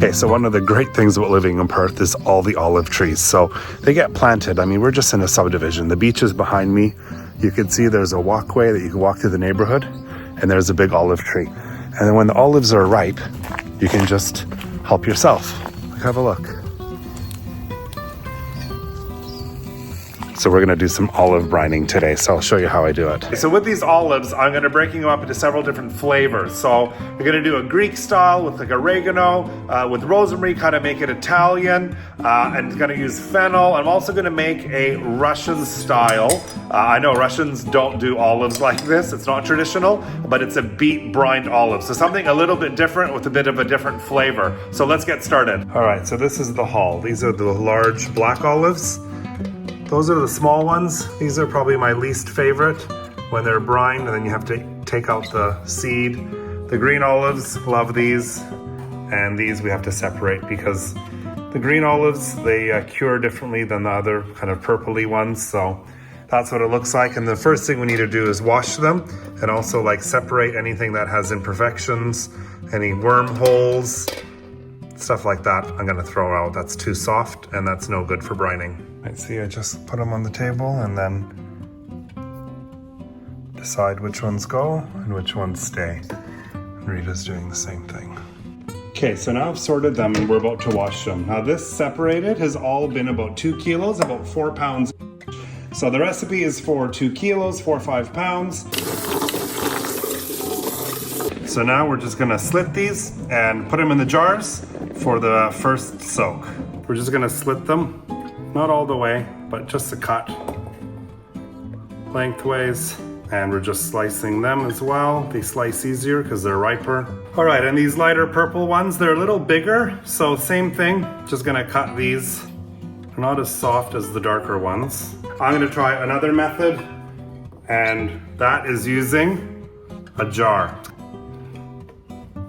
Okay, so one of the great things about living in Perth is all the olive trees. So they get planted. I mean, we're just in a subdivision. The beach is behind me. You can see there's a walkway that you can walk through the neighborhood, and there's a big olive tree. And then when the olives are ripe, you can just help yourself. Have a look. So we're gonna do some olive brining today, so I'll show you how I do it. So with these olives, I'm gonna breaking them up into several different flavors. So we're gonna do a Greek style with like oregano, with rosemary, kind of make it Italian, and gonna use fennel. I'm also gonna make a Russian style. I know Russians don't do olives like this, it's not traditional, but it's a beet brined olive. So something a little bit different with a bit of a different flavor. So let's get started. All right, so this is the hull. These are the large black olives. Those are the small ones. These are probably my least favorite when they're brined, and then you have to take out the seed. The green olives, love these. And these we have to separate because the green olives, they cure differently than the other kind of purpley ones. So that's what it looks like. And the first thing we need to do is wash them and also like separate anything that has imperfections, any wormholes, stuff like that I'm gonna throw out. That's too soft and that's no good for brining. Right, see, I just put them on the table and then decide which ones go and which ones stay. And Rita's doing the same thing. Okay, so now I've sorted them and we're about to wash them. Now this separated has all been about 2 kilos, about 4 pounds. So the recipe is for 2 kilos, 4 or 5 pounds. So now we're just gonna slit these and put them in the jars for the first soak. We're just gonna slit them, not all the way, but just a cut lengthways. And we're just slicing them as well. They slice easier because they're riper. All right, and these lighter purple ones, they're a little bigger. So same thing, just gonna cut these. They're not as soft as the darker ones. I'm gonna try another method, and that is using a jar.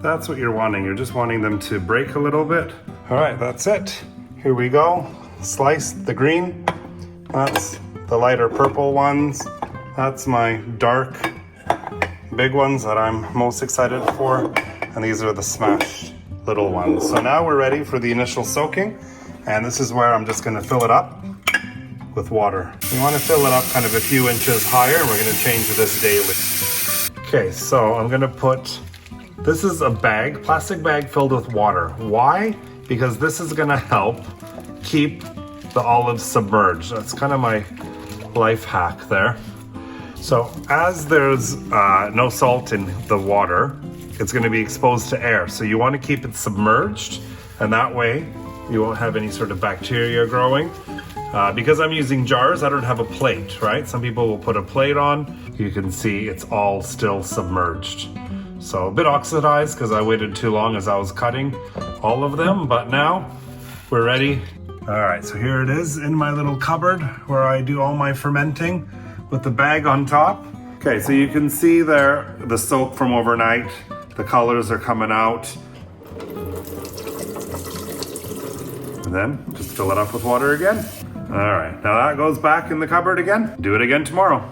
That's what you're wanting. You're just wanting them to break a little bit. All right, that's it. Here we go. Slice the green. That's the lighter purple ones. That's my dark big ones that I'm most excited for. And these are the smashed little ones. So now we're ready for the initial soaking. And this is where I'm just gonna fill it up with water. You wanna fill it up kind of a few inches higher. We're gonna change this daily. Okay, so I'm gonna put, this is a bag, plastic bag filled with water. Why? Because this is gonna help keep the olives submerged. That's kind of my life hack there. So as there's no salt in the water, it's gonna be exposed to air. So you wanna keep it submerged, and that way you won't have any sort of bacteria growing. Because I'm using jars, I don't have a plate, right? Some people will put a plate on. You can see it's all still submerged. So a bit oxidized because I waited too long as I was cutting all of them, but now we're ready. All right, so here it is in my little cupboard where I do all my fermenting with the bag on top. Okay, so you can see there the soak from overnight. The colors are coming out. And then just fill it up with water again. All right, now that goes back in the cupboard again. Do it again tomorrow.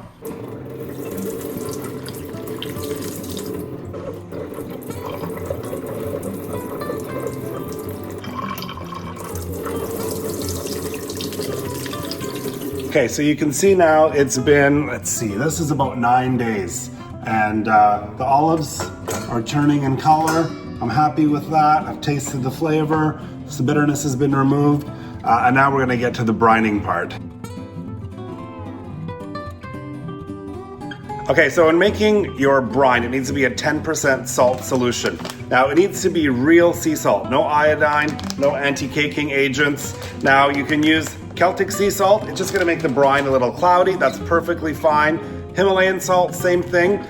Okay, so you can see now it's been, let's see, this is about 9 days. And the olives are turning in color. I'm happy with that. I've tasted the flavor. The bitterness has been removed. And now we're gonna get to the brining part. Okay, so in making your brine, it needs to be a 10% salt solution. Now it needs to be real sea salt, no iodine, no anti-caking agents. Now you can use Celtic sea salt. It's just gonna make the brine a little cloudy. That's perfectly fine. Himalayan salt, same thing.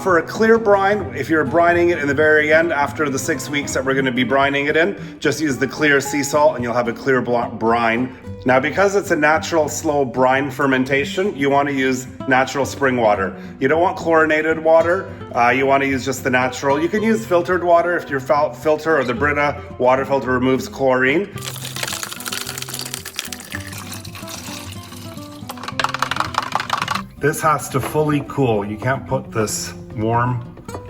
For a clear brine, if you're brining it in the very end, after the 6 weeks that we're gonna be brining it in, just use the clear sea salt and you'll have a clear brine. Now, because it's a natural slow brine fermentation, you wanna use natural spring water. You don't want chlorinated water. You wanna use just the natural. You can use filtered water if your filter or the Brita water filter removes chlorine. This has to fully cool. You can't put this warm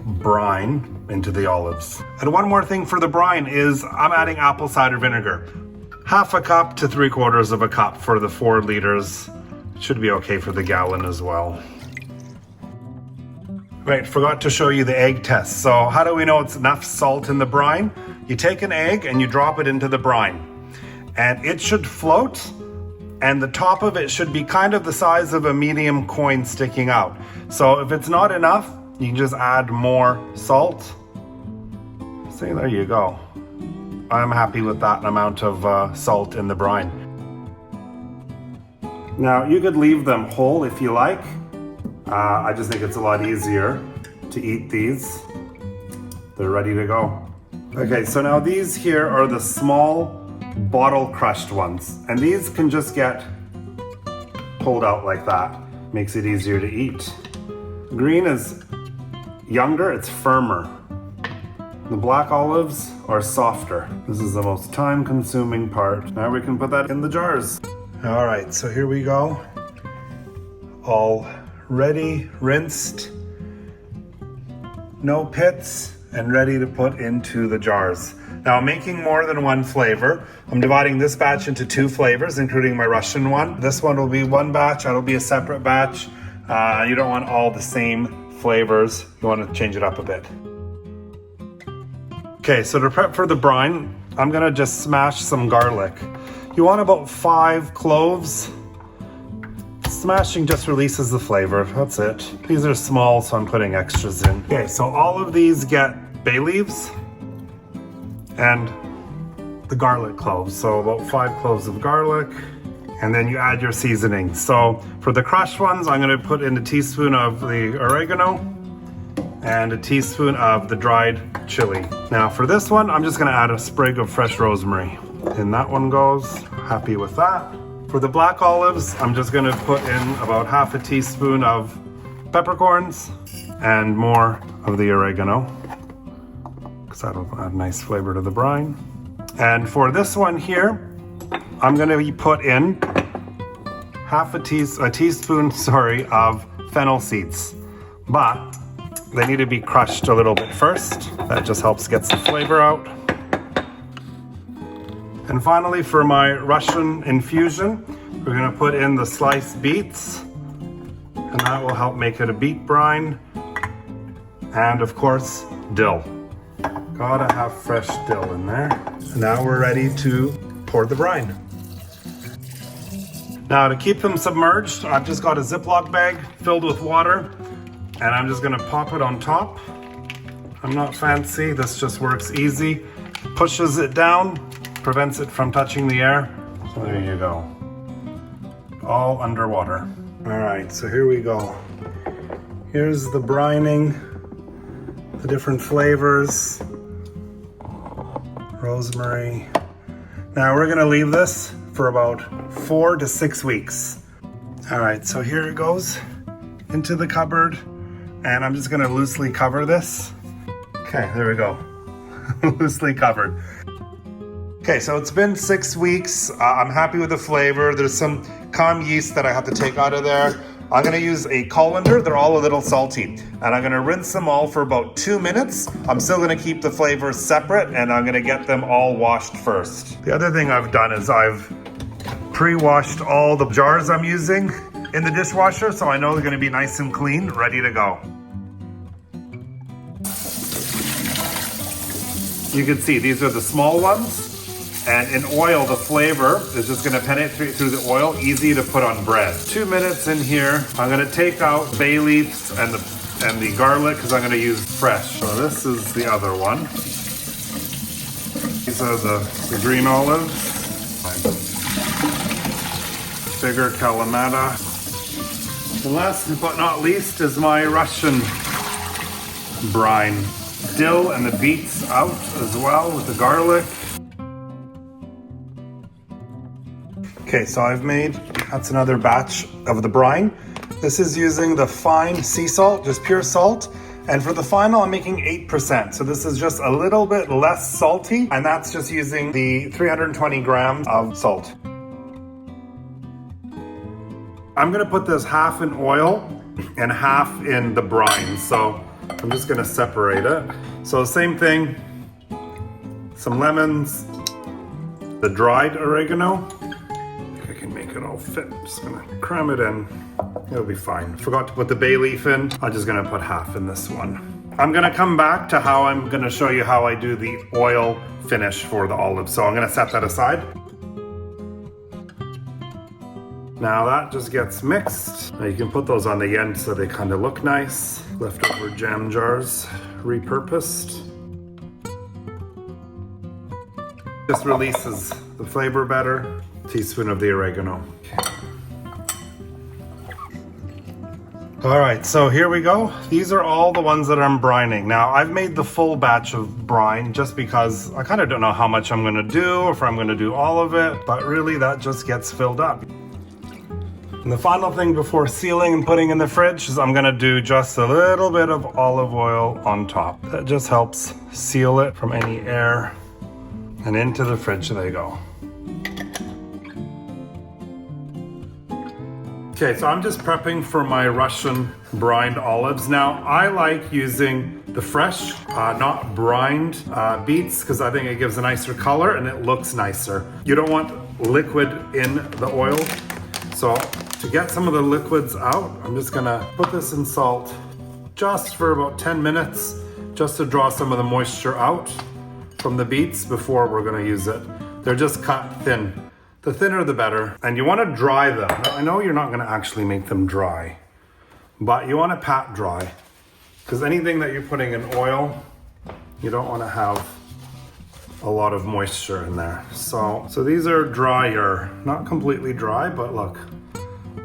brine into the olives. And one more thing for the brine is I'm adding apple cider vinegar. Half a cup to 3/4 of a cup for the 4 liters. Should be okay for the gallon as well. Right, forgot to show you the egg test. So how do we know it's enough salt in the brine? You take an egg and you drop it into the brine. And it should float, and the top of it should be kind of the size of a medium coin sticking out. So if it's not enough, you can just add more salt. See, there you go. I'm happy with that amount of salt in the brine. Now, you could leave them whole if you like. I just think it's a lot easier to eat these. They're ready to go. Okay, so now these here are the small bottle crushed ones. And these can just get pulled out like that. Makes it easier to eat. Green is younger, it's firmer. The black olives are softer. This is the most time-consuming part. Now we can put that in the jars. All right, so here we go. All ready, rinsed, no pits, and ready to put into the jars. Now I'm making more than one flavor. I'm dividing this batch into 2 flavors, including my Russian one. This one will be one batch, that'll be a separate batch. You don't want all the same flavors. You want to change it up a bit. Okay, so to prep for the brine, I'm gonna just smash some garlic. You want about 5 cloves. Smashing just releases the flavor, that's it. These are small, so I'm putting extras in. Okay, so all of these get bay leaves and the garlic cloves. So about 5 cloves of garlic, and then you add your seasoning. So for the crushed ones, I'm gonna put in a teaspoon of the oregano and a teaspoon of the dried chili. Now for this one, I'm just gonna add a sprig of fresh rosemary. And that one goes, happy with that. For the black olives, I'm just gonna put in about half a teaspoon of peppercorns and more of the oregano, because that'll add nice flavor to the brine. And for this one here, I'm gonna put in a teaspoon of fennel seeds, but they need to be crushed a little bit first. That just helps get some flavor out. And finally, for my Russian infusion, we're gonna put in the sliced beets, and that will help make it a beet brine. And of course, dill. Gotta have fresh dill in there. Now we're ready to pour the brine. Now to keep them submerged, I've just got a Ziploc bag filled with water, and I'm just gonna pop it on top. I'm not fancy, this just works easy. Pushes it down, prevents it from touching the air. So there you go. All underwater. All right, so here we go. Here's the brining, the different flavors. Rosemary. Now we're gonna leave this for about 4 to 6 weeks. All right, so here it goes into the cupboard, and I'm just gonna loosely cover this. Okay, there we go. Loosely covered. Okay, so it's been 6 weeks. I'm happy with the flavor. There's some calm yeast that I have to take out of there. I'm gonna use a colander. They're all a little salty. And I'm gonna rinse them all for about 2 minutes. I'm still gonna keep the flavors separate, and I'm gonna get them all washed first. The other thing I've done is I've pre-washed all the jars I'm using in the dishwasher, so I know they're gonna be nice and clean, ready to go. You can see these are the small ones. And in oil, the flavor is just gonna penetrate through the oil, easy to put on bread. 2 minutes in here. I'm gonna take out bay leaves and the garlic, because I'm gonna use fresh. So this is the other one. These are the green olives. Bigger Kalamata. And last but not least is my Russian brine. Dill and the beets out as well with the garlic. Okay, so that's another batch of the brine. This is using the fine sea salt, just pure salt. And for the final, I'm making 8%. So this is just a little bit less salty, and that's just using the 320 grams of salt. I'm gonna put this half in oil and half in the brine. So I'm just gonna separate it. So same thing, some lemons, the dried oregano. I think I can make it all fit. I'm just gonna cram it in. It'll be fine. Forgot to put the bay leaf in. I'm just gonna put half in this one. I'm gonna come back to how I'm gonna show you how I do the oil finish for the olives. So I'm gonna set that aside. Now that just gets mixed. Now you can put those on the end so they kind of look nice. Leftover jam jars, repurposed. Just releases the flavor better. Teaspoon of the oregano. Okay. All right, so here we go. These are all the ones that I'm brining. Now, I've made the full batch of brine just because I kind of don't know how much I'm gonna do, or if I'm gonna do all of it, but really that just gets filled up. And the final thing before sealing and putting in the fridge is I'm gonna do just a little bit of olive oil on top. That just helps seal it from any air, and into the fridge they go. Okay, so I'm just prepping for my Russian brined olives. Now, I like using the fresh, not brined beets, because I think it gives a nicer color and it looks nicer. You don't want liquid in the oil. So to get some of the liquids out, I'm just gonna put this in salt just for about 10 minutes, just to draw some of the moisture out from the beets before we're gonna use it. They're just cut thin. The thinner the better. And you want to dry them. Now, I know you're not going to actually make them dry, but you want to pat dry, because anything that you're putting in oil, you don't want to have a lot of moisture in there. So these are drier, not completely dry, but look,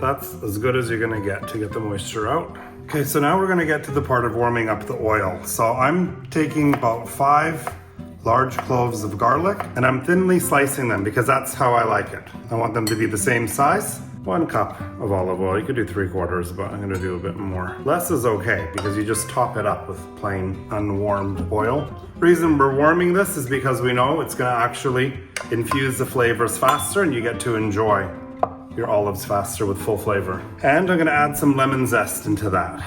that's as good as you're going to get the moisture out. Okay, so now we're going to get to the part of warming up the oil. So I'm taking about 5 large cloves of garlic, and I'm thinly slicing them because that's how I like it. I want them to be the same size. 1 cup of olive oil. You could do 3/4, but I'm gonna do a bit more. Less is okay because you just top it up with plain unwarmed oil. Reason we're warming this is because we know it's gonna actually infuse the flavors faster, and you get to enjoy your olives faster with full flavor. And I'm gonna add some lemon zest into that.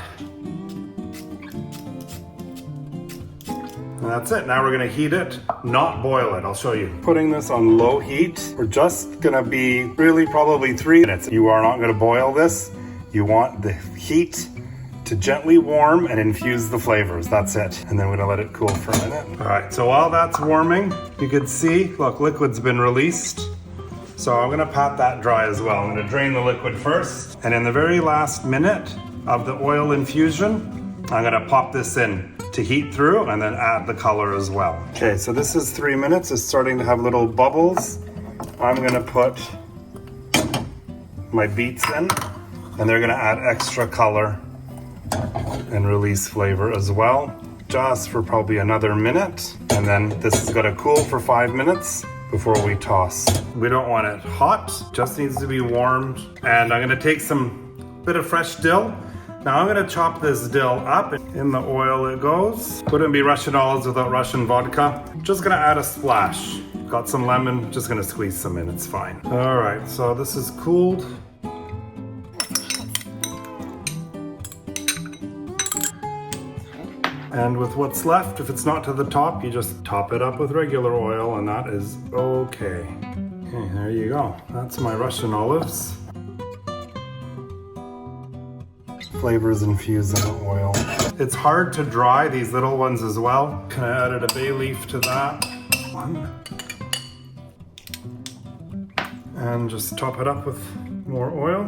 And that's it. Now we're gonna heat it, not boil it. I'll show you. Putting this on low heat. We're just gonna be really probably 3 minutes. You are not gonna boil this. You want the heat to gently warm and infuse the flavors. That's it. And then we're gonna let it cool for a minute. All right, so while that's warming, you can see, look, liquid's been released. So I'm gonna pat that dry as well. I'm gonna drain the liquid first. And in the very last minute of the oil infusion, I'm gonna pop this in to heat through and then add the color as well. Okay, so this is 3 minutes. It's starting to have little bubbles. I'm gonna put my beets in, and they're gonna add extra color and release flavor as well, just for probably another minute. And then this is gonna cool for 5 minutes before we toss. We don't want it hot, just needs to be warmed. And I'm gonna take some bit of fresh dill. Now I'm gonna chop this dill up. In the oil it goes. Wouldn't be Russian olives without Russian vodka. Just gonna add a splash. Got some lemon, just gonna squeeze some in, it's fine. All right, so this is cooled. And with what's left, if it's not to the top, you just top it up with regular oil, and that is okay. Okay, there you go. That's my Russian olives. Flavors infused in the oil. It's hard to dry these little ones as well. Kind of added a bay leaf to that one. And just top it up with more oil.